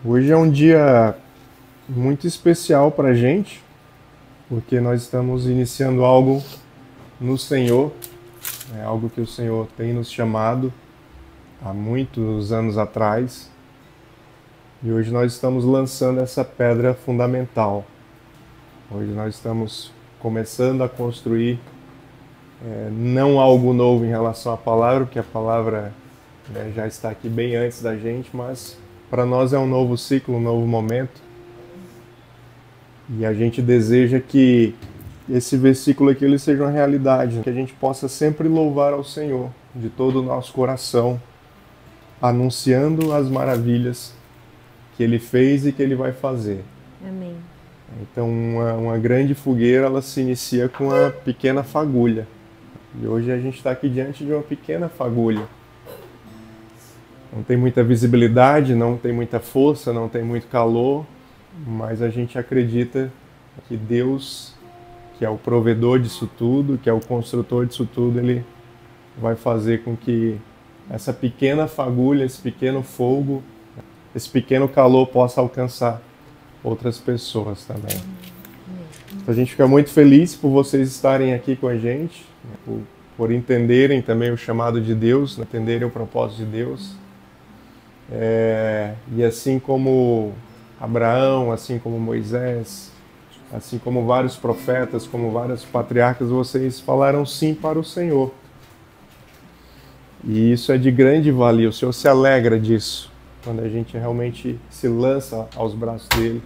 Hoje é um dia muito especial para a gente, porque nós estamos iniciando algo no Senhor, é algo que o Senhor tem nos chamado há muitos anos atrás, e hoje nós estamos lançando essa pedra fundamental. Hoje nós estamos começando a construir não algo novo em relação à palavra, porque a palavra já está aqui bem antes da gente, mas para nós é um novo ciclo, um novo momento. E a gente deseja que esse versículo aqui ele seja uma realidade, que a gente possa sempre louvar ao Senhor de todo o nosso coração, anunciando as maravilhas que Ele fez e que Ele vai fazer. Amém. Então uma grande fogueira ela se inicia com uma pequena fagulha. E hoje a gente está aqui diante de uma pequena fagulha. Não tem muita visibilidade, não tem muita força, não tem muito calor, mas a gente acredita que Deus, que é o provedor disso tudo, que é o construtor disso tudo, Ele vai fazer com que essa pequena fagulha, esse pequeno fogo, esse pequeno calor possa alcançar outras pessoas também. A gente fica muito feliz por vocês estarem aqui com a gente, por entenderem também o chamado de Deus, entenderem o propósito de Deus. E assim como Abraão, assim como Moisés, assim como vários profetas, como vários patriarcas, vocês falaram sim para o Senhor. E isso é de grande valia, o Senhor se alegra disso, quando a gente realmente se lança aos braços dele,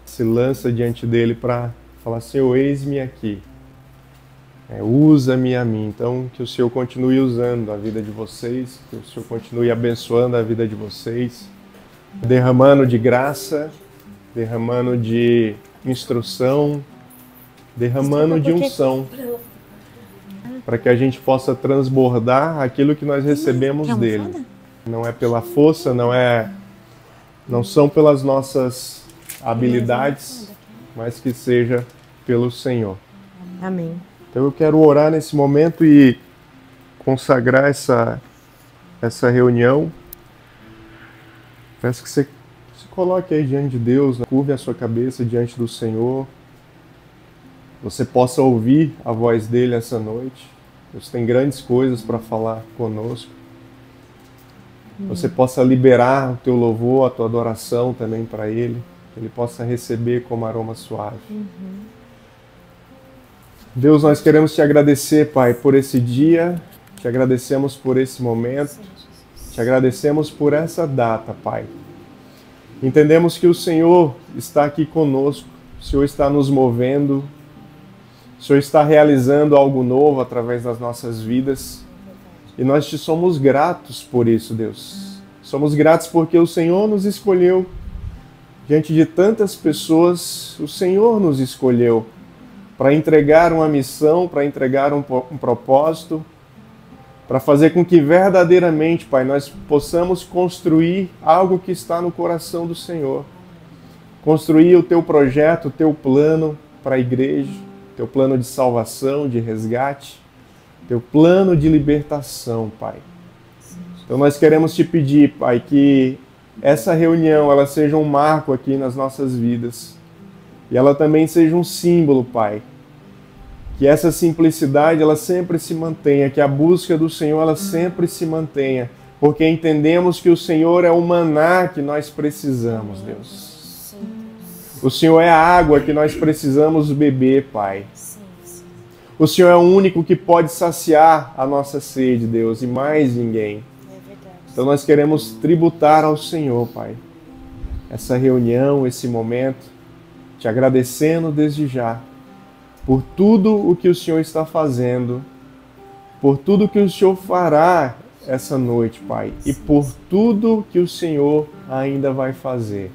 se lança diante dele para falar: Senhor, eis-me aqui, usa-me a mim. Então, que o Senhor continue usando a vida de vocês, que o Senhor continue abençoando a vida de vocês, derramando de graça, derramando de instrução, derramando de unção, para que a gente possa transbordar aquilo que nós recebemos dele. Não é pela força, não são pelas nossas habilidades, mas que seja pelo Senhor. Amém. Então eu quero orar nesse momento e consagrar essa reunião. Peço que você se coloque aí diante de Deus, curve a sua cabeça diante do Senhor. Você possa ouvir a voz dele essa noite. Deus tem grandes coisas para falar conosco. Você possa liberar o teu louvor, a tua adoração também para ele. Que ele possa receber como aroma suave. Deus, nós queremos te agradecer, Pai, por esse dia. Te agradecemos por esse momento. Te agradecemos por essa data, Pai. Entendemos que o Senhor está aqui conosco. O Senhor está nos movendo. O Senhor está realizando algo novo através das nossas vidas. E nós te somos gratos por isso, Deus. Somos gratos porque o Senhor nos escolheu. Diante de tantas pessoas, o Senhor nos escolheu para entregar uma missão, para entregar um propósito, para fazer com que verdadeiramente, Pai, nós possamos construir algo que está no coração do Senhor. Construir o teu projeto, o teu plano para a igreja, teu plano de salvação, de resgate, teu plano de libertação, Pai. Então nós queremos te pedir, Pai, que essa reunião ela seja um marco aqui nas nossas vidas. E ela também seja um símbolo, Pai. Que essa simplicidade ela sempre se mantenha, que a busca do Senhor ela sempre se mantenha, porque entendemos que o Senhor é o maná que nós precisamos, Deus. O Senhor é a água que nós precisamos beber, Pai. O Senhor é o único que pode saciar a nossa sede, Deus, e mais ninguém. Então nós queremos tributar ao Senhor, Pai, essa reunião, esse momento, te agradecendo desde já por tudo o que o Senhor está fazendo, por tudo que o Senhor fará essa noite, Pai, e por tudo que o Senhor ainda vai fazer.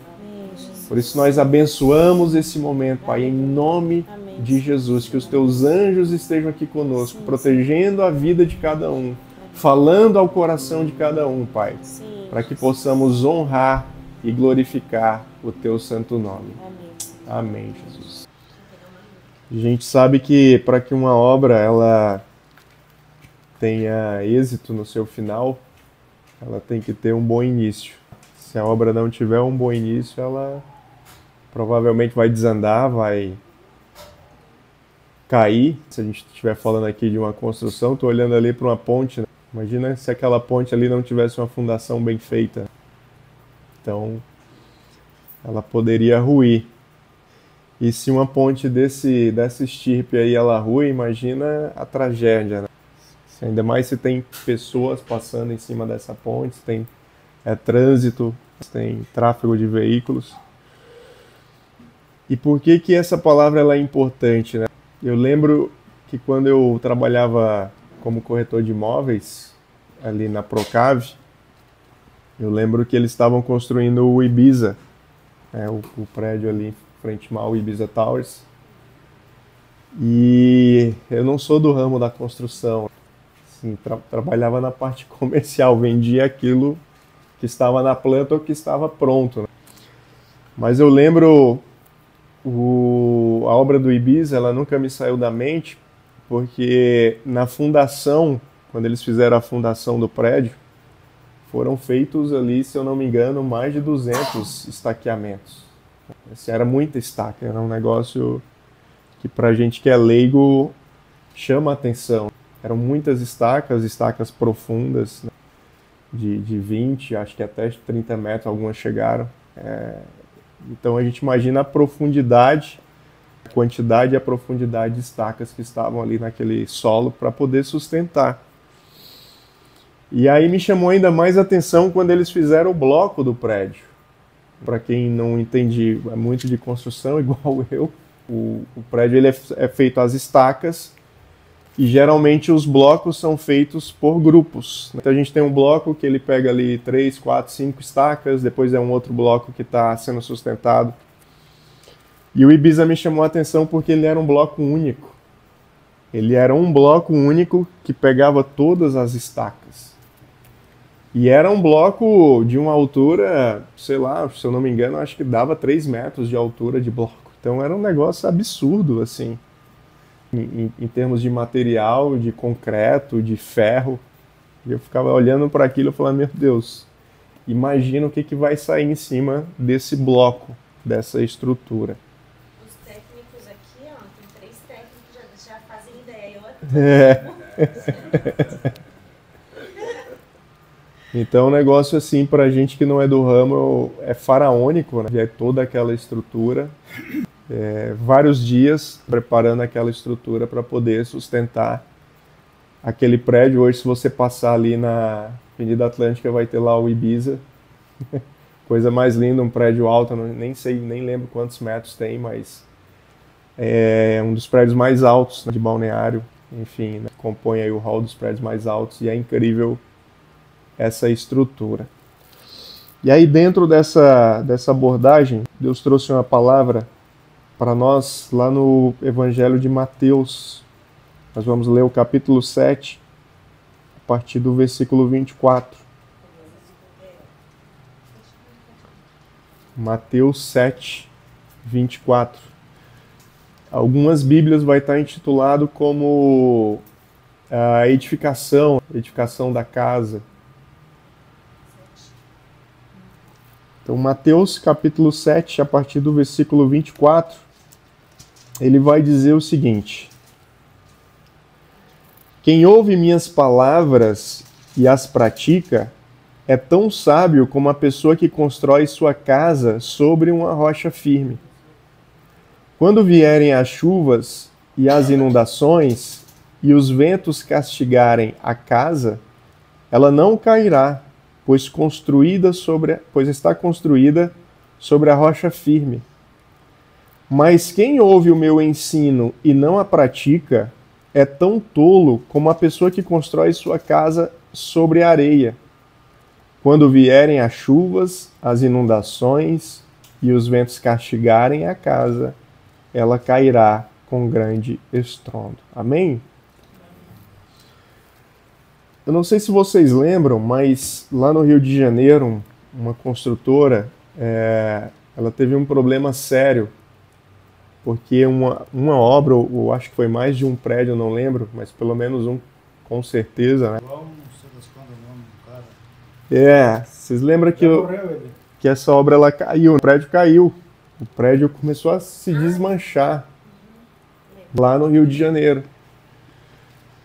Por isso nós abençoamos esse momento, Pai, em nome de Jesus, que os teus anjos estejam aqui conosco, protegendo a vida de cada um, falando ao coração de cada um, Pai, para que possamos honrar e glorificar o teu santo nome. Amém, Jesus. A gente sabe que para que uma obra ela tenha êxito no seu final, ela tem que ter um bom início. Se a obra não tiver um bom início, ela provavelmente vai desandar, vai cair. Se a gente estiver falando aqui de uma construção, estou olhando ali para uma ponte, né? Imagina se aquela ponte ali não tivesse uma fundação bem feita. Então, ela poderia ruir. E se uma ponte dessa estirpe aí ela rui, imagina a tragédia, né? Ainda mais se tem pessoas passando em cima dessa ponte, se tem trânsito, se tem tráfego de veículos. E por que que essa palavra ela é importante, né? Eu lembro que quando eu trabalhava como corretor de imóveis, ali na Procave, eu lembro que eles estavam construindo o Ibiza, o prédio ali em frente ao Ibiza Towers. E eu não sou do ramo da construção, assim, trabalhava na parte comercial, vendia aquilo que estava na planta ou que estava pronto, né? Mas eu lembro a obra do Ibiza, ela nunca me saiu da mente, porque na fundação, quando eles fizeram a fundação do prédio, foram feitos ali, se eu não me engano, mais de 200 estaqueamentos. Assim, era muita estaca, era um negócio que pra gente que é leigo chama a atenção. Eram muitas estacas profundas, né? de 20, acho que até 30 metros, algumas chegaram. Então a gente imagina a profundidade, a quantidade e a profundidade de estacas que estavam ali naquele solo para poder sustentar. E aí me chamou ainda mais a atenção quando eles fizeram o bloco do prédio. Para quem não entende muito de construção, igual eu, o prédio ele é feito às estacas e geralmente os blocos são feitos por grupos. Então a gente tem um bloco que ele pega ali 3, 4, 5 estacas, depois é um outro bloco que está sendo sustentado. E o Ibiza me chamou a atenção porque ele era um bloco único. Ele era um bloco único que pegava todas as estacas. E era um bloco de uma altura, sei lá, se eu não me engano, acho que dava 3 metros de altura de bloco. Então era um negócio absurdo, assim, em termos de material, de concreto, de ferro. E eu ficava olhando para aquilo e falava, meu Deus, imagina o que vai sair em cima desse bloco, dessa estrutura. Os técnicos aqui, ó, tem 3 técnicos já fazem ideia. Então, um negócio assim, pra gente que não é do ramo, é faraônico, né? É toda aquela estrutura, vários dias preparando aquela estrutura para poder sustentar aquele prédio. Hoje, se você passar ali na Avenida Atlântica, vai ter lá o Ibiza. Coisa mais linda, um prédio alto, nem sei, nem lembro quantos metros tem, mas é um dos prédios mais altos, né, de Balneário. Enfim, né, compõe aí o hall dos prédios mais altos e é incrível essa estrutura. E aí dentro dessa abordagem, Deus trouxe uma palavra para nós lá no Evangelho de Mateus. Nós vamos ler o capítulo 7, a partir do versículo 24. Mateus 7, 24. Algumas Bíblias vai estar intitulado como a edificação da casa. Então, Mateus capítulo 7, a partir do versículo 24, ele vai dizer o seguinte: quem ouve minhas palavras e as pratica é tão sábio como a pessoa que constrói sua casa sobre uma rocha firme. Quando vierem as chuvas e as inundações e os ventos castigarem a casa, ela não cairá, pois está construída sobre a rocha firme. Mas quem ouve o meu ensino e não a pratica é tão tolo como a pessoa que constrói sua casa sobre a areia. Quando vierem as chuvas, as inundações e os ventos castigarem a casa, ela cairá com grande estrondo. Amém? Eu não sei se vocês lembram, mas lá no Rio de Janeiro, uma construtora, ela teve um problema sério, porque uma obra, ou acho que foi mais de um prédio, eu não lembro, mas pelo menos um, com certeza, né? Igual, não sei das quando é o nome do cara. Vocês lembram que... Já morreu ele. que essa obra ela caiu, o prédio caiu. O prédio começou a se desmanchar lá no Rio de Janeiro.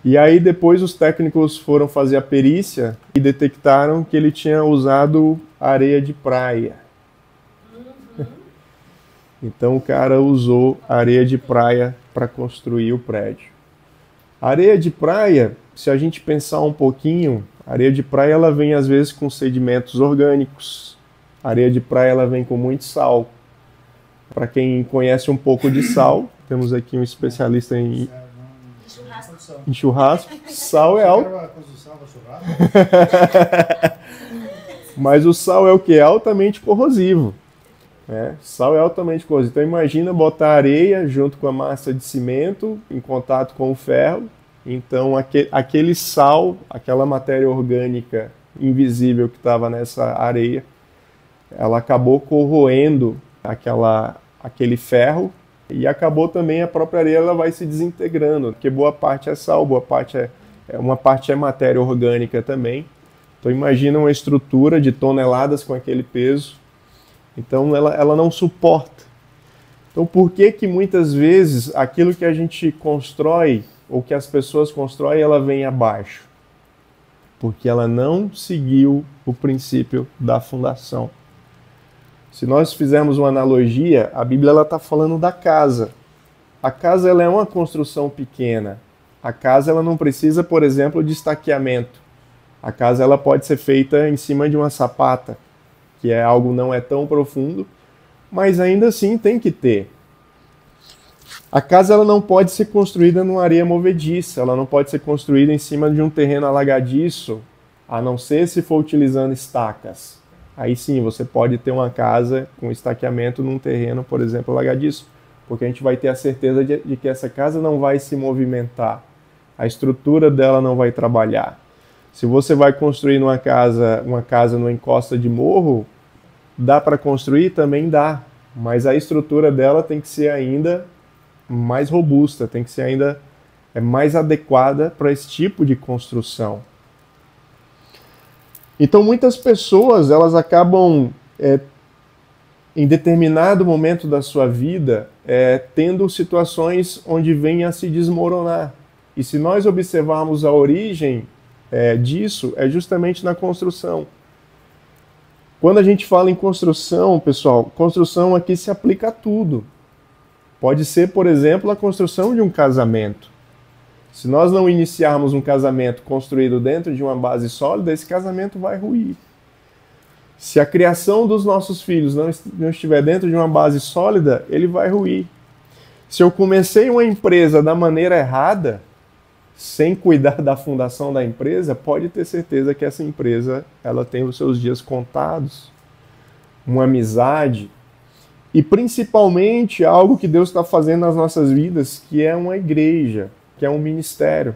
E aí depois os técnicos foram fazer a perícia e detectaram que ele tinha usado areia de praia. Então o cara usou areia de praia para construir o prédio. A areia de praia, se a gente pensar um pouquinho, a areia de praia ela vem às vezes com sedimentos orgânicos. A areia de praia ela vem com muito sal. Para quem conhece um pouco de sal, temos aqui um especialista em churrasco. Sal é alto. Mas o sal é o que? É altamente corrosivo. Sal é altamente corrosivo. Então imagina botar areia junto com a massa de cimento em contato com o ferro. Então aquele sal, aquela matéria orgânica invisível que estava nessa areia, ela acabou corroendo aquele ferro e acabou também a própria areia, ela vai se desintegrando, porque boa parte é sal, uma parte é matéria orgânica também. Então imagina uma estrutura de toneladas com aquele peso. Então ela não suporta. Então por que muitas vezes aquilo que a gente constrói, ou que as pessoas constroem, ela vem abaixo? Porque ela não seguiu o princípio da fundação. Se nós fizermos uma analogia, a Bíblia está falando da casa. A casa ela é uma construção pequena. A casa ela não precisa, por exemplo, de estaqueamento. A casa ela pode ser feita em cima de uma sapata, que é algo não é tão profundo, mas ainda assim tem que ter. A casa ela não pode ser construída numa areia movediça, ela não pode ser construída em cima de um terreno alagadiço, a não ser se for utilizando estacas. Aí sim, você pode ter uma casa com estaqueamento num terreno, por exemplo, alagadiço, porque a gente vai ter a certeza de que essa casa não vai se movimentar, a estrutura dela não vai trabalhar. Se você vai construir uma casa numa encosta de morro, dá para construir? Também dá, mas a estrutura dela tem que ser ainda mais robusta, tem que ser ainda mais adequada para esse tipo de construção. Então muitas pessoas elas acabam em determinado momento da sua vida tendo situações onde vem a se desmoronar. E se nós observarmos a origem disso, é justamente na construção. Quando a gente fala em construção, pessoal, construção aqui se aplica a tudo. Pode ser, por exemplo, a construção de um casamento. Se nós não iniciarmos um casamento construído dentro de uma base sólida, esse casamento vai ruir. Se a criação dos nossos filhos não estiver dentro de uma base sólida, ele vai ruir. Se eu comecei uma empresa da maneira errada, sem cuidar da fundação da empresa, pode ter certeza que essa empresa ela tem os seus dias contados. Uma amizade e principalmente algo que Deus está fazendo nas nossas vidas, que é uma igreja, que é um ministério.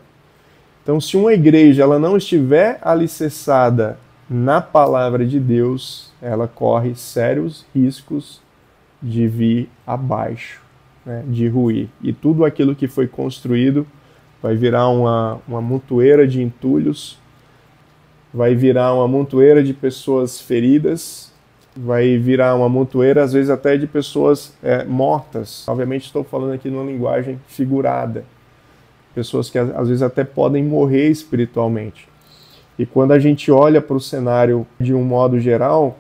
Então, se uma igreja ela não estiver alicerçada na palavra de Deus, ela corre sérios riscos de vir abaixo, né, de ruir. E tudo aquilo que foi construído vai virar uma montoeira de entulhos, vai virar uma montoeira de pessoas feridas, vai virar uma montoeira, às vezes até de pessoas mortas. Obviamente estou falando aqui numa linguagem figurada. Pessoas que às vezes até podem morrer espiritualmente. E quando a gente olha para o cenário de um modo geral,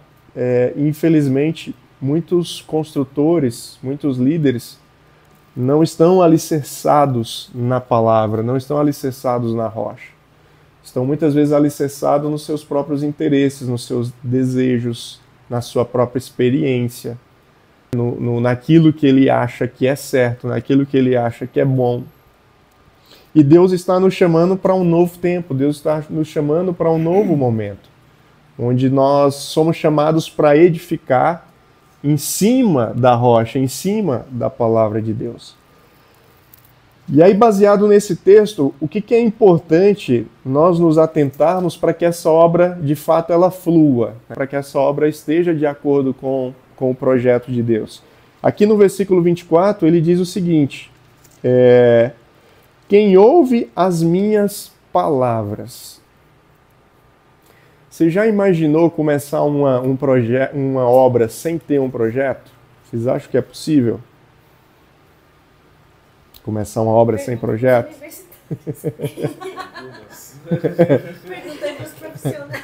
infelizmente, muitos construtores, muitos líderes, não estão alicerçados na palavra, não estão alicerçados na rocha. Estão muitas vezes alicerçados nos seus próprios interesses, nos seus desejos, na sua própria experiência, naquilo que ele acha que é certo, naquilo que ele acha que é bom. E Deus está nos chamando para um novo tempo, Deus está nos chamando para um novo momento, onde nós somos chamados para edificar em cima da rocha, em cima da palavra de Deus. E aí, baseado nesse texto, o que é importante nós nos atentarmos para que essa obra, de fato, ela flua, para que essa obra esteja de acordo com o projeto de Deus. Aqui no versículo 24, ele diz o seguinte, quem ouve as minhas palavras. Você já imaginou começar uma obra sem ter um projeto? Vocês acham que é possível? Começar uma obra sem projeto? Perguntei para os profissionais.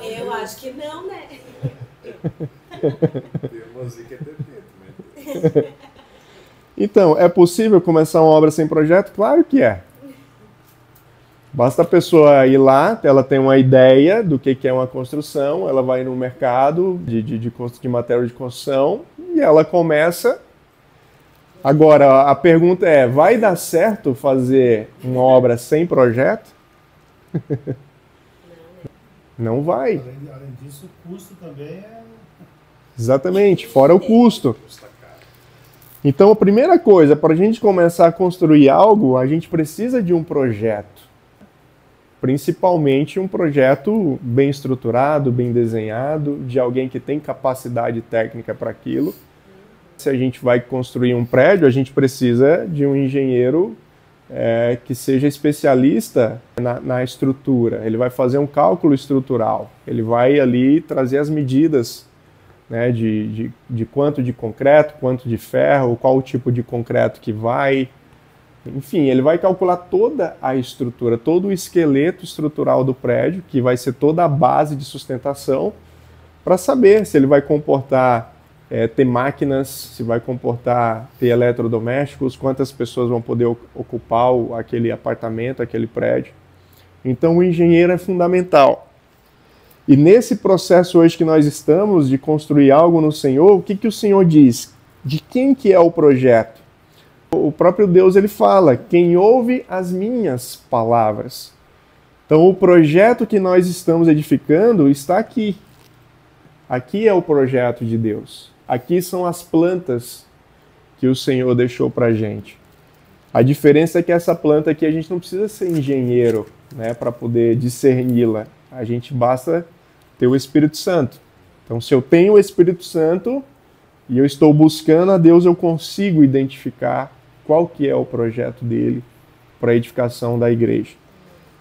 Eu acho que não, né? Então, é possível começar uma obra sem projeto? Claro que é. Basta a pessoa ir lá, ela tem uma ideia do que é uma construção, ela vai no mercado de matéria de construção e ela começa. Agora, a pergunta é, vai dar certo fazer uma obra sem projeto? Não vai. Além disso, o custo também é... Exatamente, fora o custo. Então, a primeira coisa, para a gente começar a construir algo, a gente precisa de um projeto. Principalmente um projeto bem estruturado, bem desenhado, de alguém que tem capacidade técnica para aquilo. Se a gente vai construir um prédio, a gente precisa de um engenheiro que seja especialista na estrutura. Ele vai fazer um cálculo estrutural, ele vai ali trazer as medidas, né, de quanto de concreto, quanto de ferro, qual o tipo de concreto que vai. Enfim, ele vai calcular toda a estrutura, todo o esqueleto estrutural do prédio, que vai ser toda a base de sustentação, para saber se ele vai comportar ter máquinas, se vai comportar ter eletrodomésticos, quantas pessoas vão poder ocupar aquele apartamento, aquele prédio. Então o engenheiro é fundamental. E nesse processo hoje que nós estamos de construir algo no Senhor, o que o Senhor diz? De quem que é o projeto? O próprio Deus ele fala, quem ouve as minhas palavras. Então o projeto que nós estamos edificando está aqui. Aqui é o projeto de Deus. Aqui são as plantas que o Senhor deixou para a gente. A diferença é que essa planta aqui a gente não precisa ser engenheiro, né, para poder discerni-la. A gente basta ter o Espírito Santo. Então, se eu tenho o Espírito Santo e eu estou buscando a Deus, eu consigo identificar qual que é o projeto dele para a edificação da igreja.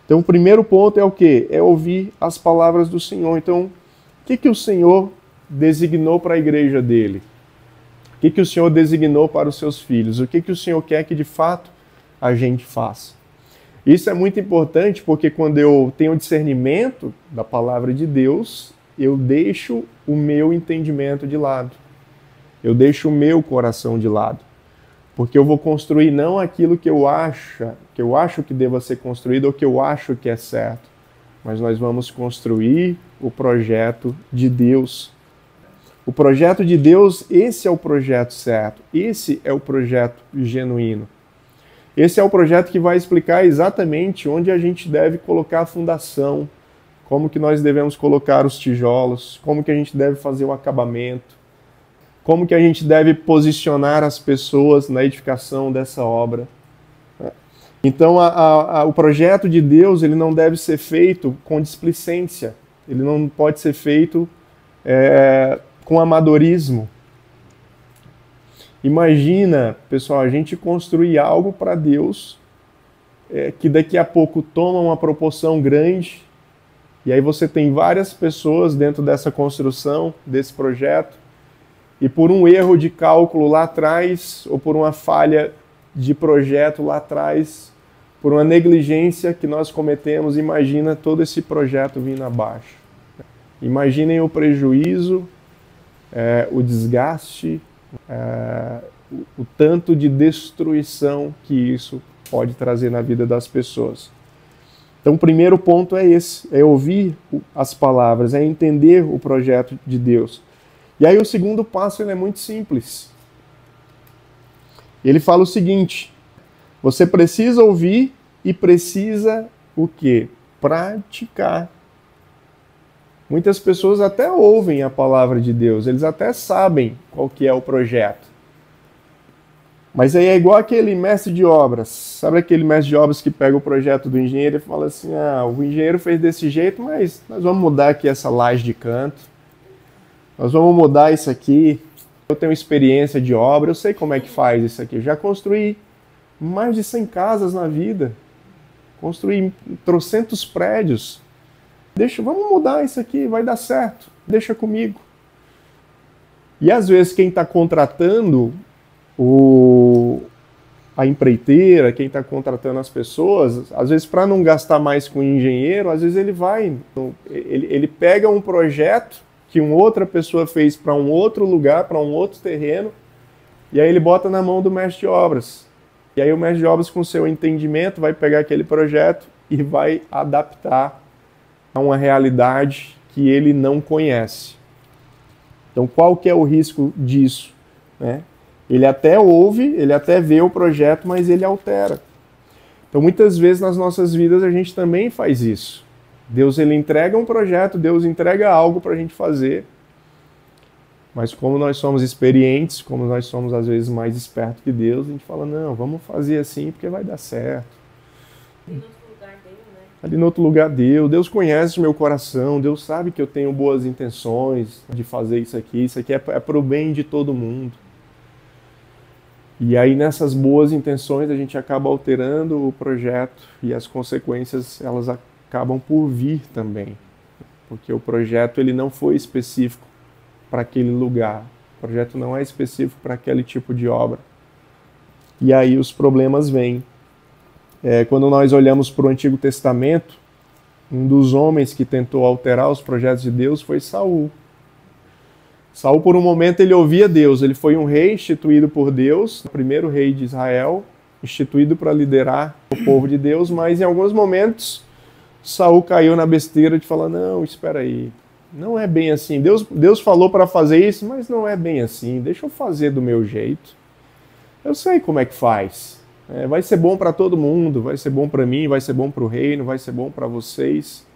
Então, o primeiro ponto é o quê? É ouvir as palavras do Senhor. Então, o que o Senhor designou para a igreja dele? O que o Senhor designou para os seus filhos? O que o Senhor quer que, de fato, a gente faça? Isso é muito importante porque quando eu tenho discernimento da palavra de Deus, eu deixo o meu entendimento de lado. Eu deixo o meu coração de lado. Porque eu vou construir não aquilo que eu acho que deva ser construído ou que eu acho que é certo, mas nós vamos construir o projeto de Deus. O projeto de Deus, esse é o projeto certo, esse é o projeto genuíno. Esse é o projeto que vai explicar exatamente onde a gente deve colocar a fundação, como que nós devemos colocar os tijolos, como que a gente deve fazer o acabamento, como que a gente deve posicionar as pessoas na edificação dessa obra. Então, o projeto de Deus ele não deve ser feito com displicência, ele não pode ser feito com amadorismo. Imagina, pessoal, a gente construir algo para Deus que daqui a pouco toma uma proporção grande e aí você tem várias pessoas dentro dessa construção, desse projeto, e por um erro de cálculo lá atrás ou por uma falha de projeto lá atrás, por uma negligência que nós cometemos, imagina todo esse projeto vindo abaixo. Imaginem o prejuízo, o desgaste, o tanto de destruição que isso pode trazer na vida das pessoas. Então, o primeiro ponto é esse, é ouvir as palavras, é entender o projeto de Deus. E aí o segundo passo ele é muito simples. Ele fala o seguinte, você precisa ouvir e precisa o quê? Praticar. Muitas pessoas até ouvem a palavra de Deus, eles até sabem qual que é o projeto. Mas aí é igual aquele mestre de obras. Sabe aquele mestre de obras que pega o projeto do engenheiro e fala assim, o engenheiro fez desse jeito, mas nós vamos mudar aqui essa laje de canto. Nós vamos mudar isso aqui. Eu tenho experiência de obra, eu sei como é que faz isso aqui. Eu já construí mais de 100 casas na vida. Construí trocentos prédios. vamos mudar isso aqui, vai dar certo, deixa comigo. E às vezes quem está contratando a empreiteira, quem está contratando as pessoas, às vezes para não gastar mais com o engenheiro, às vezes ele pega um projeto que uma outra pessoa fez para um outro lugar, para um outro terreno, e aí ele bota na mão do mestre de obras. E aí o mestre de obras, com seu entendimento, vai pegar aquele projeto e vai adaptar a uma realidade que ele não conhece. Então, qual que é o risco disso? Né? Ele até ouve, ele até vê o projeto, mas ele altera. Então, muitas vezes nas nossas vidas a gente também faz isso. Deus ele entrega um projeto, Deus entrega algo para a gente fazer, mas como nós somos experientes, como nós somos às vezes mais espertos que Deus, a gente fala, não, vamos fazer assim porque vai dar certo. Ali no outro lugar deu. Deus conhece o meu coração, Deus sabe que eu tenho boas intenções de fazer isso aqui é para o bem de todo mundo. E aí nessas boas intenções a gente acaba alterando o projeto e as consequências elas acabam por vir também. Porque o projeto ele não foi específico para aquele lugar, o projeto não é específico para aquele tipo de obra. E aí os problemas vêm. Quando nós olhamos para o Antigo Testamento, um dos homens que tentou alterar os projetos de Deus foi Saul. Saul, por um momento, ele ouvia Deus. Ele foi um rei instituído por Deus, o primeiro rei de Israel, instituído para liderar o povo de Deus, mas em alguns momentos Saul caiu na besteira de falar, não, espera aí, não é bem assim. Deus falou para fazer isso, mas não é bem assim. Deixa eu fazer do meu jeito. Eu sei como é que faz. Vai ser bom para todo mundo, vai ser bom para mim, vai ser bom para o reino, vai ser bom para vocês.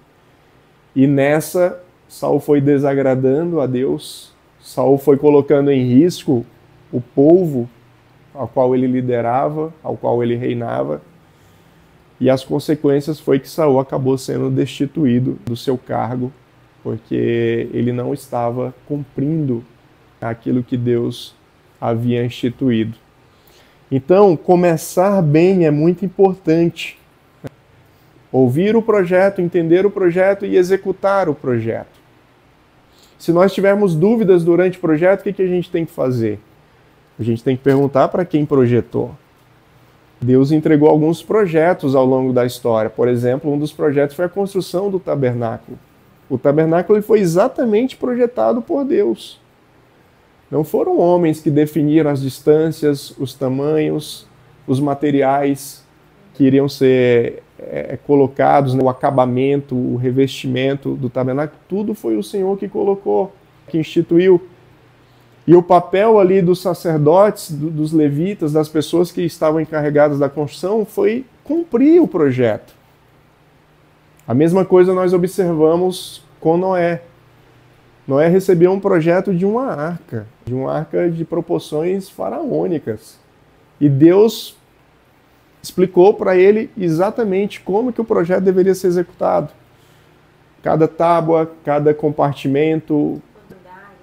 E nessa, Saul foi desagradando a Deus, Saul foi colocando em risco o povo ao qual ele liderava, ao qual ele reinava. E as consequências foi que Saul acabou sendo destituído do seu cargo, porque ele não estava cumprindo aquilo que Deus havia instituído. Então, começar bem é muito importante. Ouvir o projeto, entender o projeto e executar o projeto. Se nós tivermos dúvidas durante o projeto, o que a gente tem que fazer? A gente tem que perguntar para quem projetou. Deus entregou alguns projetos ao longo da história. Por exemplo, um dos projetos foi a construção do tabernáculo. O tabernáculo foi exatamente projetado por Deus. Não foram homens que definiram as distâncias, os tamanhos, os materiais que iriam ser colocados, o acabamento, o revestimento do tabernáculo. Tudo foi o Senhor que colocou, que instituiu. E o papel ali dos sacerdotes, dos levitas, das pessoas que estavam encarregadas da construção foi cumprir o projeto. A mesma coisa nós observamos com Noé. Noé recebeu um projeto de uma arca de proporções faraônicas. E Deus explicou para ele exatamente como que o projeto deveria ser executado. Cada tábua, cada compartimento,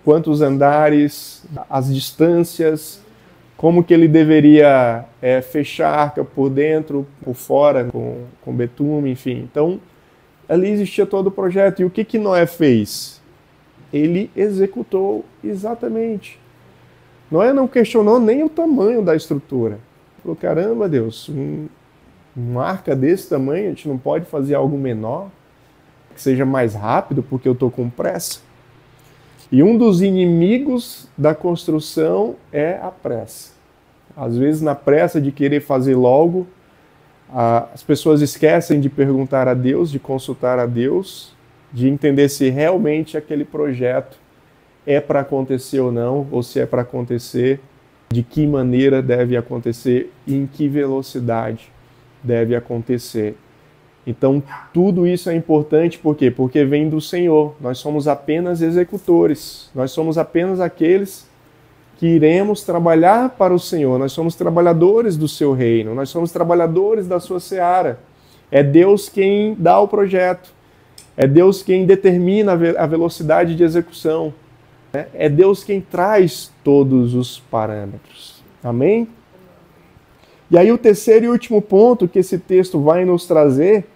quantos andares, as distâncias, como que ele deveria fechar a arca por dentro, por fora, com betume, enfim. Então, ali existia todo o projeto. E o que Noé fez? Ele executou exatamente. Noé não questionou nem o tamanho da estrutura. Falou, caramba, Deus, uma arca desse tamanho, a gente não pode fazer algo menor, que seja mais rápido, porque eu estou com pressa. E um dos inimigos da construção é a pressa. Às vezes, na pressa de querer fazer logo, as pessoas esquecem de perguntar a Deus, de consultar a Deus, de entender se realmente aquele projeto é para acontecer ou não, ou se é para acontecer, de que maneira deve acontecer e em que velocidade deve acontecer. Então, tudo isso é importante, por quê? Porque vem do Senhor. Nós somos apenas executores. Nós somos apenas aqueles que iremos trabalhar para o Senhor. Nós somos trabalhadores do seu reino. Nós somos trabalhadores da sua seara. É Deus quem dá o projeto. É Deus quem determina a velocidade de execução. É Deus quem traz todos os parâmetros. Amém? E aí o terceiro e último ponto que esse texto vai nos trazer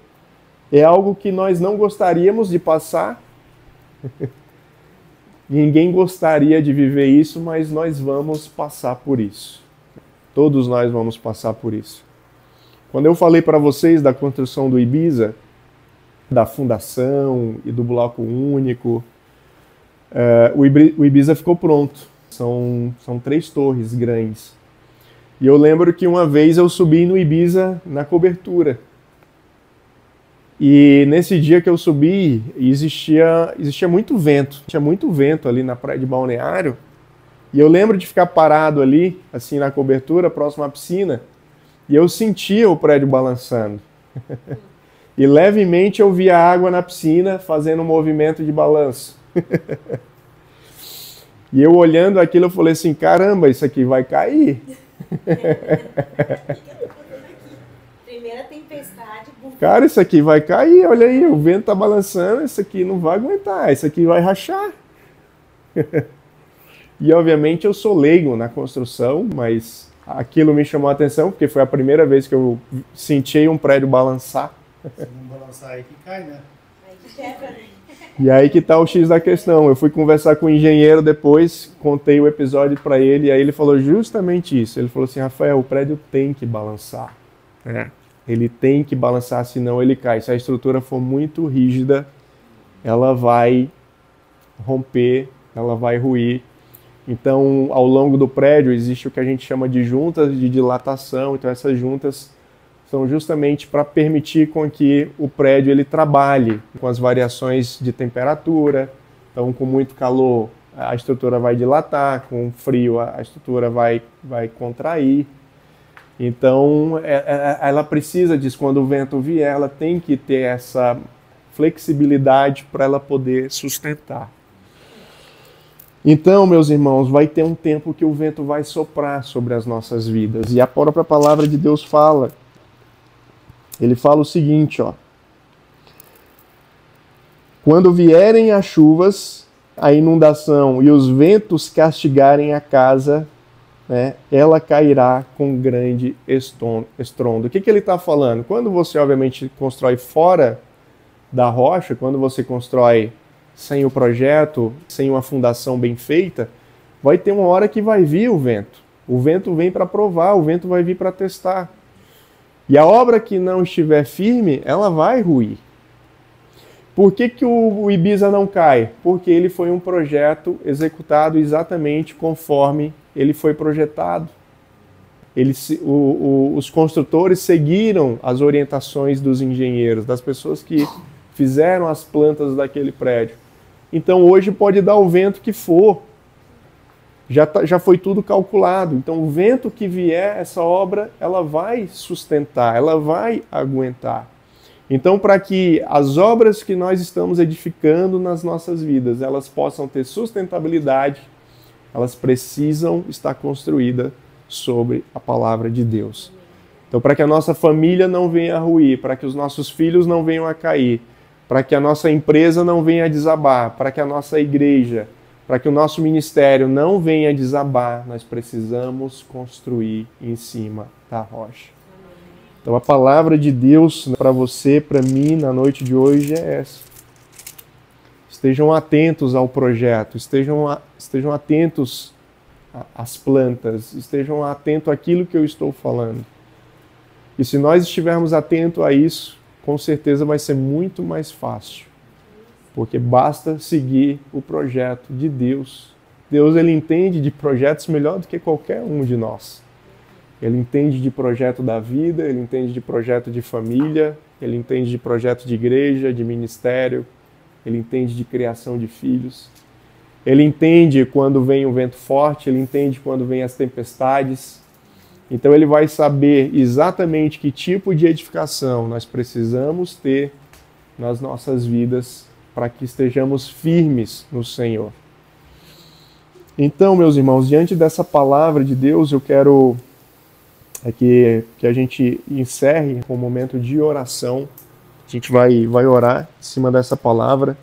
É algo que nós não gostaríamos de passar. Ninguém gostaria de viver isso, mas nós vamos passar por isso. Todos nós vamos passar por isso. Quando eu falei para vocês da construção do Ibiza, da fundação e do bloco único, o Ibiza ficou pronto. São 3 torres grandes. E eu lembro que uma vez eu subi no Ibiza na cobertura. E nesse dia que eu subi, existia muito vento. Tinha muito vento ali na praia de Balneário. E eu lembro de ficar parado ali, assim, na cobertura, próximo à piscina. E eu sentia o prédio balançando. E levemente eu via a água na piscina fazendo um movimento de balanço. E eu olhando aquilo, eu falei assim, caramba, isso aqui vai cair. Primeira tempestade. Cara, isso aqui vai cair, olha aí, o vento tá balançando, isso aqui não vai aguentar, isso aqui vai rachar. E obviamente eu sou leigo na construção, mas aquilo me chamou a atenção, porque foi a primeira vez que eu senti um prédio balançar. Se não balançar aí que cai, né? Aí que quebra, né? E aí que tá o X da questão. Eu fui conversar com o engenheiro depois, contei o episódio para ele, e aí ele falou justamente isso. Ele falou assim, Rafael, o prédio tem que balançar. Ele tem que balançar, senão ele cai. Se a estrutura for muito rígida, ela vai romper, ela vai ruir. Então, ao longo do prédio, existe o que a gente chama de juntas de dilatação. Então, essas juntas são justamente para permitir com que o prédio ele trabalhe com as variações de temperatura. Então, com muito calor, a estrutura vai dilatar, com frio, a estrutura vai contrair. Então, ela precisa disso. Quando o vento vier, ela tem que ter essa flexibilidade para ela poder sustentar. Então, meus irmãos, vai ter um tempo que o vento vai soprar sobre as nossas vidas. E a própria palavra de Deus fala. Ele fala o seguinte, ó. Quando vierem as chuvas, a inundação e os ventos castigarem a casa, né, ela cairá com grande estrondo. O que ele está falando? Quando você, obviamente, constrói fora da rocha, quando você constrói sem o projeto, sem uma fundação bem feita, vai ter uma hora que vai vir o vento. O vento vem para provar, o vento vai vir para testar. E a obra que não estiver firme, ela vai ruir. Por que o Ibiza não cai? Porque ele foi um projeto executado exatamente conforme ele foi projetado. Os construtores seguiram as orientações dos engenheiros, das pessoas que fizeram as plantas daquele prédio. Então hoje pode dar o vento que for. Já foi tudo calculado. Então o vento que vier, essa obra, ela vai sustentar, ela vai aguentar. Então, para que as obras que nós estamos edificando nas nossas vidas, elas possam ter sustentabilidade, elas precisam estar construídas sobre a palavra de Deus. Então, para que a nossa família não venha a ruir, para que os nossos filhos não venham a cair, para que a nossa empresa não venha a desabar, para que a nossa igreja, para que o nosso ministério não venha a desabar, nós precisamos construir em cima da rocha. Então a palavra de Deus para você, para mim, na noite de hoje é essa. Estejam atentos ao projeto, estejam atentos às plantas, estejam atentos àquilo que eu estou falando. E se nós estivermos atentos a isso, com certeza vai ser muito mais fácil. Porque basta seguir o projeto de Deus. Deus, ele entende de projetos melhor do que qualquer um de nós. Ele entende de projeto da vida, ele entende de projeto de família, ele entende de projeto de igreja, de ministério, ele entende de criação de filhos. Ele entende quando vem um vento forte, ele entende quando vem as tempestades. Então ele vai saber exatamente que tipo de edificação nós precisamos ter nas nossas vidas para que estejamos firmes no Senhor. Então, meus irmãos, diante dessa palavra de Deus, eu quero que a gente encerre com um momento de oração. A gente vai orar em cima dessa palavra.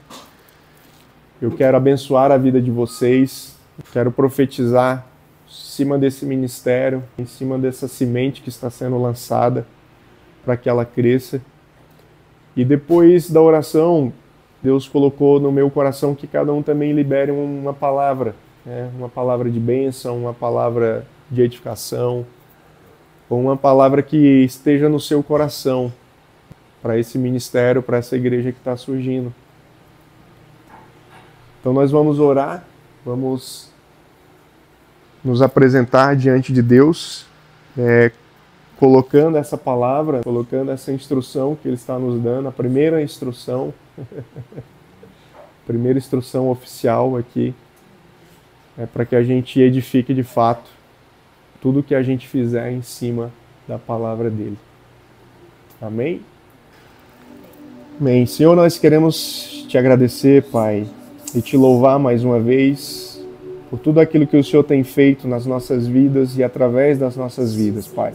Eu quero abençoar a vida de vocês. Eu quero profetizar em cima desse ministério, em cima dessa semente que está sendo lançada, para que ela cresça. E depois da oração, Deus colocou no meu coração que cada um também libere uma palavra, né? Uma palavra de bênção, uma palavra de edificação, ou uma palavra que esteja no seu coração para esse ministério, para essa igreja que está surgindo. Então nós vamos orar, vamos nos apresentar diante de Deus, colocando essa palavra, colocando essa instrução que Ele está nos dando, a primeira instrução, primeira instrução oficial aqui, para que a gente edifique de fato tudo que a gente fizer em cima da palavra dele. Amém? Amém. Senhor, nós queremos te agradecer, Pai, e te louvar mais uma vez por tudo aquilo que o Senhor tem feito nas nossas vidas e através das nossas vidas, Pai.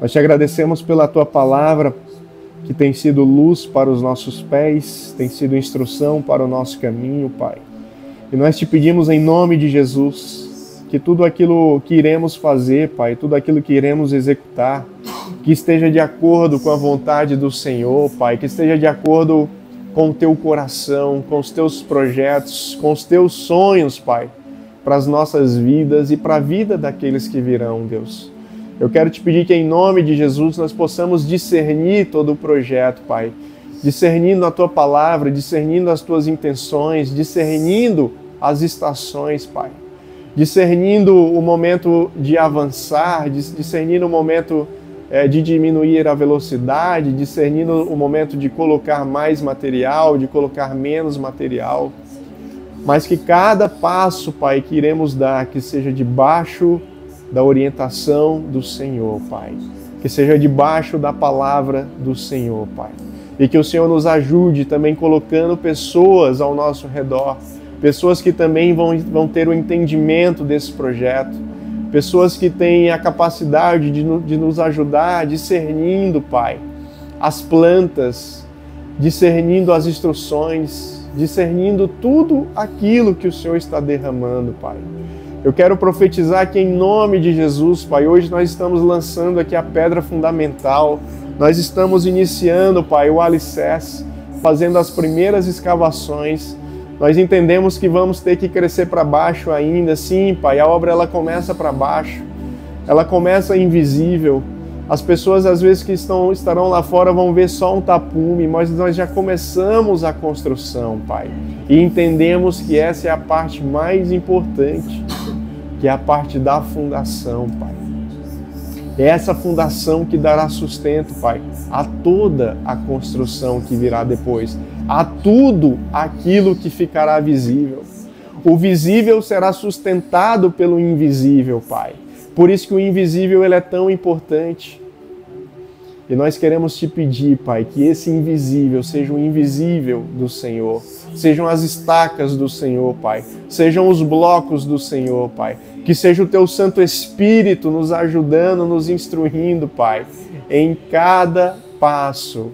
Nós te agradecemos pela tua palavra, que tem sido luz para os nossos pés, tem sido instrução para o nosso caminho, Pai. E nós te pedimos em nome de Jesus, que tudo aquilo que iremos fazer, Pai, tudo aquilo que iremos executar, que esteja de acordo com a vontade do Senhor, Pai, que esteja de acordo com o teu coração, com os teus projetos, com os teus sonhos, Pai, para as nossas vidas e para a vida daqueles que virão, Deus. Eu quero te pedir que em nome de Jesus nós possamos discernir todo o projeto, Pai, discernindo a tua palavra, discernindo as tuas intenções, discernindo as estações, Pai, discernindo o momento de avançar, discernindo o momento de diminuir a velocidade, discernindo o momento de colocar mais material, de colocar menos material, mas que cada passo, Pai, que iremos dar, que seja debaixo da orientação do Senhor, Pai, que seja debaixo da palavra do Senhor, Pai, e que o Senhor nos ajude também colocando pessoas ao nosso redor, pessoas que também vão ter o entendimento desse projeto, pessoas que têm a capacidade de nos ajudar discernindo, Pai, as plantas, discernindo as instruções, discernindo tudo aquilo que o Senhor está derramando, Pai. Eu quero profetizar que em nome de Jesus, Pai, hoje nós estamos lançando aqui a pedra fundamental, nós estamos iniciando, Pai, o alicerce, fazendo as primeiras escavações. Nós entendemos que vamos ter que crescer para baixo ainda, sim, Pai, a obra ela começa para baixo, ela começa invisível. As pessoas às vezes que estarão lá fora vão ver só um tapume, mas nós já começamos a construção, Pai, e entendemos que essa é a parte mais importante, que é a parte da fundação, Pai. É essa fundação que dará sustento, Pai, a toda a construção que virá depois, a tudo aquilo que ficará visível. O visível será sustentado pelo invisível, Pai. Por isso que o invisível ele é tão importante. E nós queremos te pedir, Pai, que esse invisível seja o invisível do Senhor, sejam as estacas do Senhor, Pai, sejam os blocos do Senhor, Pai, que seja o Teu Santo Espírito nos ajudando, nos instruindo, Pai, em cada passo,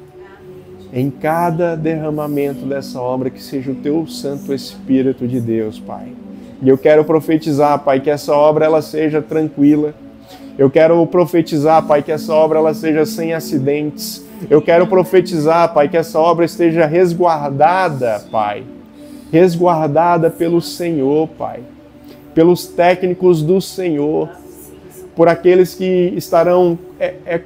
em cada derramamento dessa obra, que seja o Teu Santo Espírito de Deus, Pai. E eu quero profetizar, Pai, que essa obra ela seja tranquila. Eu quero profetizar, Pai, que essa obra ela seja sem acidentes. Eu quero profetizar, Pai, que essa obra esteja resguardada, Pai. Resguardada pelo Senhor, Pai. Pelos técnicos do Senhor. Por aqueles que estarão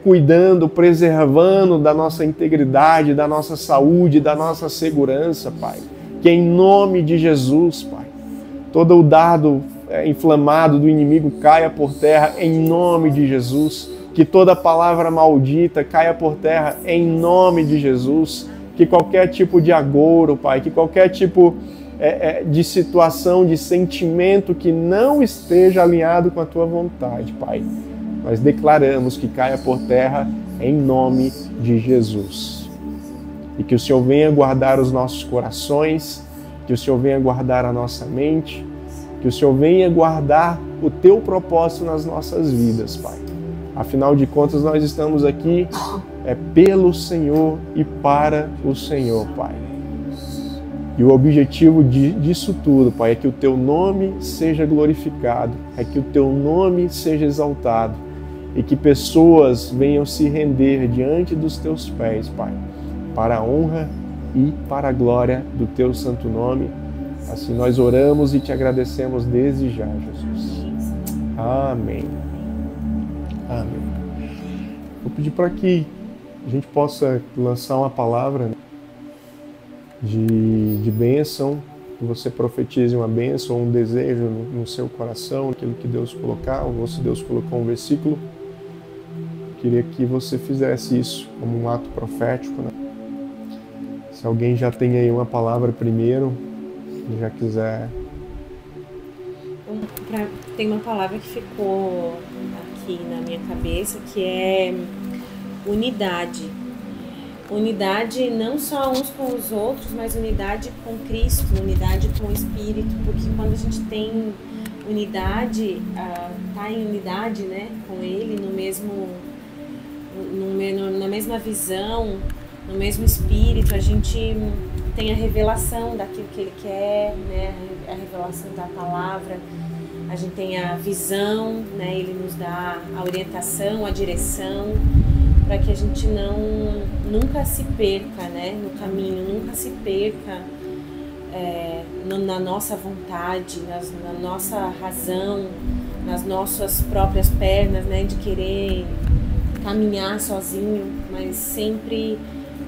cuidando, preservando da nossa integridade, da nossa saúde, da nossa segurança, Pai. Que em nome de Jesus, Pai, todo o dardo inflamado do inimigo caia por terra em nome de Jesus, que toda palavra maldita caia por terra em nome de Jesus, que qualquer tipo de agouro, Pai, que qualquer tipo de situação, de sentimento que não esteja alinhado com a Tua vontade, Pai, nós declaramos que caia por terra em nome de Jesus. E que o Senhor venha guardar os nossos corações, que o Senhor venha guardar a nossa mente, que o Senhor venha guardar o Teu propósito nas nossas vidas, Pai. Afinal de contas, nós estamos aqui pelo Senhor e para o Senhor, Pai. E o objetivo disso tudo, Pai, é que o Teu nome seja glorificado, é que o Teu nome seja exaltado e que pessoas venham se render diante dos Teus pés, Pai, para a honra e para a glória do Teu santo nome. Assim nós oramos e Te agradecemos desde já, Jesus. Amém. Amém. Vou pedir para que a gente possa lançar uma palavra de bênção, que você profetize uma bênção ou um desejo no seu coração, aquilo que Deus colocar, ou se Deus colocou um versículo. Eu queria que você fizesse isso como um ato profético, né? Se alguém já tem aí uma palavra primeiro, se já quiser. Tem uma palavra que ficou aqui na minha cabeça, que é unidade. Unidade não só uns com os outros, mas unidade com Cristo, unidade com o Espírito, porque quando a gente tem unidade, tá em unidade, né, com Ele, na mesma visão, no mesmo Espírito, a gente tem a revelação daquilo que Ele quer, né, a revelação da palavra, a gente tem a visão, né, Ele nos dá a orientação, a direção, para que a gente nunca se perca, né, no caminho, nunca se perca na nossa vontade, na nossa razão, nas nossas próprias pernas, né, de querer caminhar sozinho, mas sempre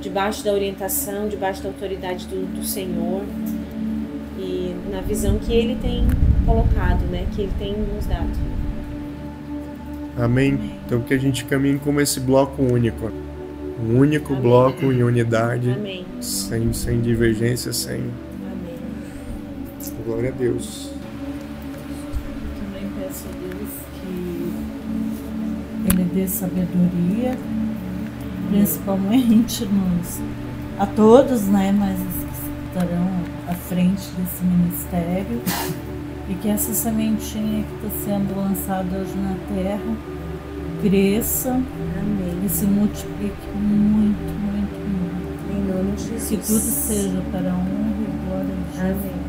debaixo da orientação, debaixo da autoridade do Senhor e na visão que Ele tem colocado, né, que Ele tem nos dado. Amém. Então que a gente caminhe como esse bloco único. Um único Amém. Bloco em unidade. Amém. Sem divergência, sem... Amém. Glória a Deus. Também peço a Deus que Ele dê sabedoria, principalmente a todos, né, mas os que estarão à frente desse ministério, e que essa sementinha que está sendo lançada hoje na terra cresça. Amém. E se multiplique muito, muito, muito. Em nome de Jesus. Que tudo seja para a honra e glória de Jesus.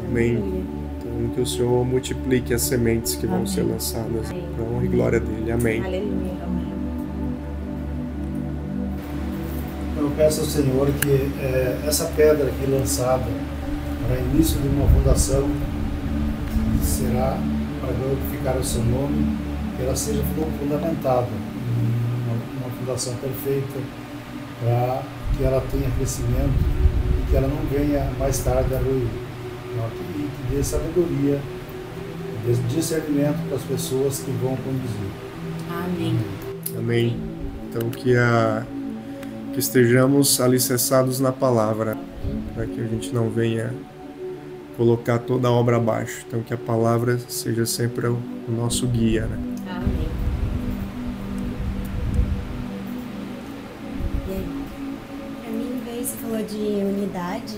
Amém. Então que o Senhor multiplique as sementes que vão Amém. ser lançadas Amém. para a honra e glória dele. Amém. Aleluia. Amém. Eu peço ao Senhor que essa pedra aqui lançada para início de uma fundação será para glorificar o seu nome, que ela seja fundamentada em uma fundação perfeita, para que ela tenha crescimento e que ela não venha mais tarde a ruir. E que dê sabedoria, dê discernimento para as pessoas que vão conduzir. Amém. Amém. Então que estejamos alicerçados na palavra, para que a gente não venha colocar toda a obra abaixo. Então que a palavra seja sempre o nosso guia, né? Amém. E aí? Pra mim, veio, você falou de unidade,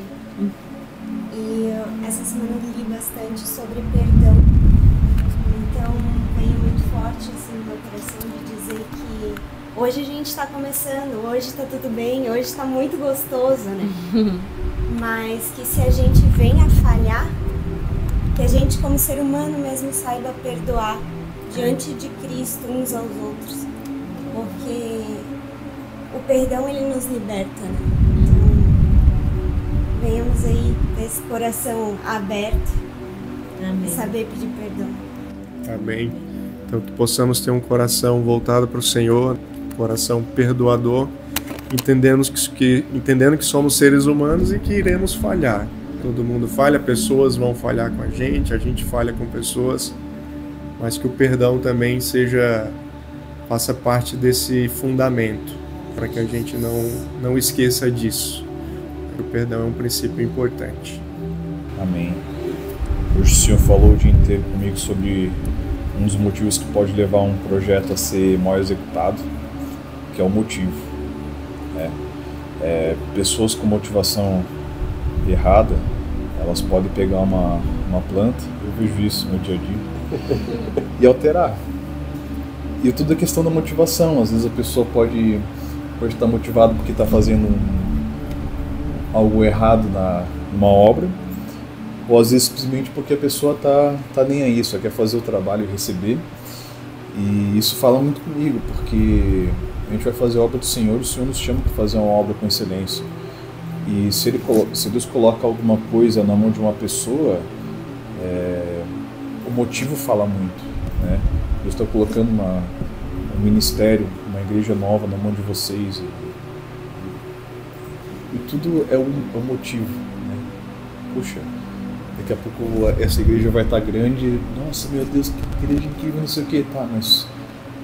e essa semana eu li bastante sobre perdão. Então, veio muito forte assim, no meu coração de dizer que hoje a gente está começando, hoje está tudo bem, hoje está muito gostoso, né? Mas que se a gente vem a falhar, que a gente como ser humano mesmo saiba perdoar diante de Cristo uns aos outros. Porque o perdão, ele nos liberta, né? Então, venhamos aí com esse coração aberto e saber pedir perdão. Amém. Então que possamos ter um coração voltado para o Senhor, um coração perdoador, entendendo que somos seres humanos e que iremos falhar. Todo mundo falha, pessoas vão falhar com a gente falha com pessoas, mas que o perdão também faça parte desse fundamento, para que a gente não esqueça disso. O perdão é um princípio importante. Amém. Hoje o Senhor falou o dia inteiro comigo sobre um dos motivos que pode levar um projeto a ser mal executado, que é o motivo. Pessoas com motivação errada, elas podem pegar uma planta, eu vejo isso no dia a dia, e alterar. E tudo é questão da motivação. Às vezes a pessoa pode estar motivada porque está fazendo algo errado numa obra, ou às vezes simplesmente porque a pessoa tá nem aí, só quer fazer o trabalho e receber. E isso fala muito comigo, porque A gente vai fazer a obra do Senhor, o Senhor nos chama para fazer uma obra com excelência. E se Deus coloca alguma coisa na mão de uma pessoa, o motivo fala muito, né? Deus está colocando um ministério, uma igreja nova na mão de vocês. E tudo é um motivo, né? Puxa, daqui a pouco essa igreja vai estar grande. Nossa, meu Deus, que igreja incrível, não sei o que. Tá, mas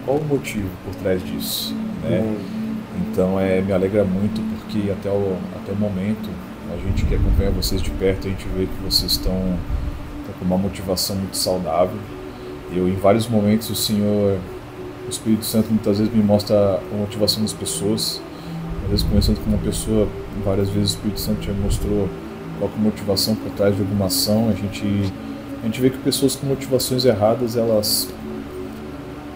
qual o motivo por trás disso, né? Então me alegra muito, porque até o momento, a gente que acompanha vocês de perto, a gente vê que vocês estão com uma motivação muito saudável. Em vários momentos, o Espírito Santo muitas vezes me mostra a motivação das pessoas. Às vezes, conversando com uma pessoa, várias vezes o Espírito Santo já me mostrou qual é a motivação por trás de alguma ação. A gente vê que pessoas com motivações erradas, elas,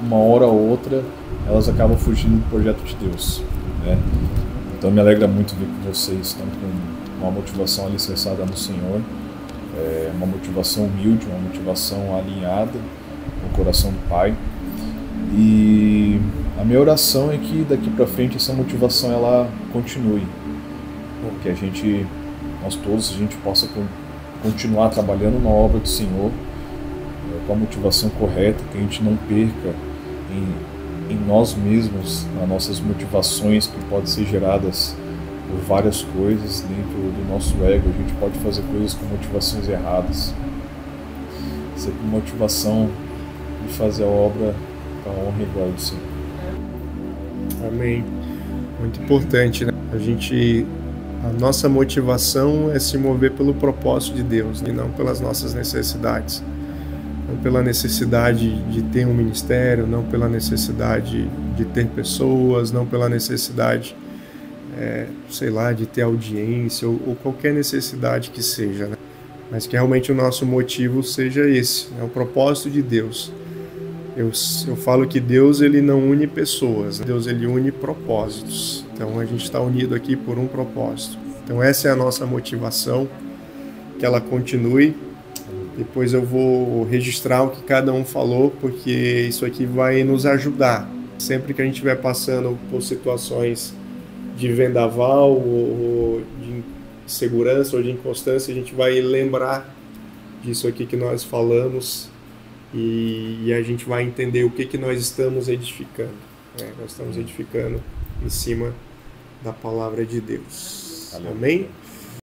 uma hora ou outra, elas acabam fugindo do projeto de Deus, né? Então me alegra muito ver que vocês estão com uma motivação alicerçada no Senhor, uma motivação humilde, uma motivação alinhada com o coração do Pai. E a minha oração é que daqui para frente essa motivação ela continue, que nós todos, a gente possa continuar trabalhando na obra do Senhor com a motivação correta, que a gente não perca em nós mesmos as nossas motivações que podem ser geradas por várias coisas dentro do nosso ego. A gente pode fazer coisas com motivações erradas, sempre motivação de fazer a obra para a honra e glória do Senhor. Amém. Muito importante, né? A nossa motivação é se mover pelo propósito de Deus, e não pelas nossas necessidades. Não pela necessidade de ter um ministério, não pela necessidade de ter pessoas, não pela necessidade, de ter audiência ou qualquer necessidade que seja, né? Mas que realmente o nosso motivo seja esse, né? O propósito de Deus. Eu falo que Deus ele não une pessoas, Deus ele une propósitos. Então a gente está unido aqui por um propósito. Então essa é a nossa motivação, que ela continue. Depois eu vou registrar o que cada um falou, porque isso aqui vai nos ajudar. Sempre que a gente estiver passando por situações de vendaval, ou de insegurança, ou de inconstância, a gente vai lembrar disso aqui que nós falamos e a gente vai entender o que nós estamos edificando. Nós estamos edificando em cima da palavra de Deus. Amém?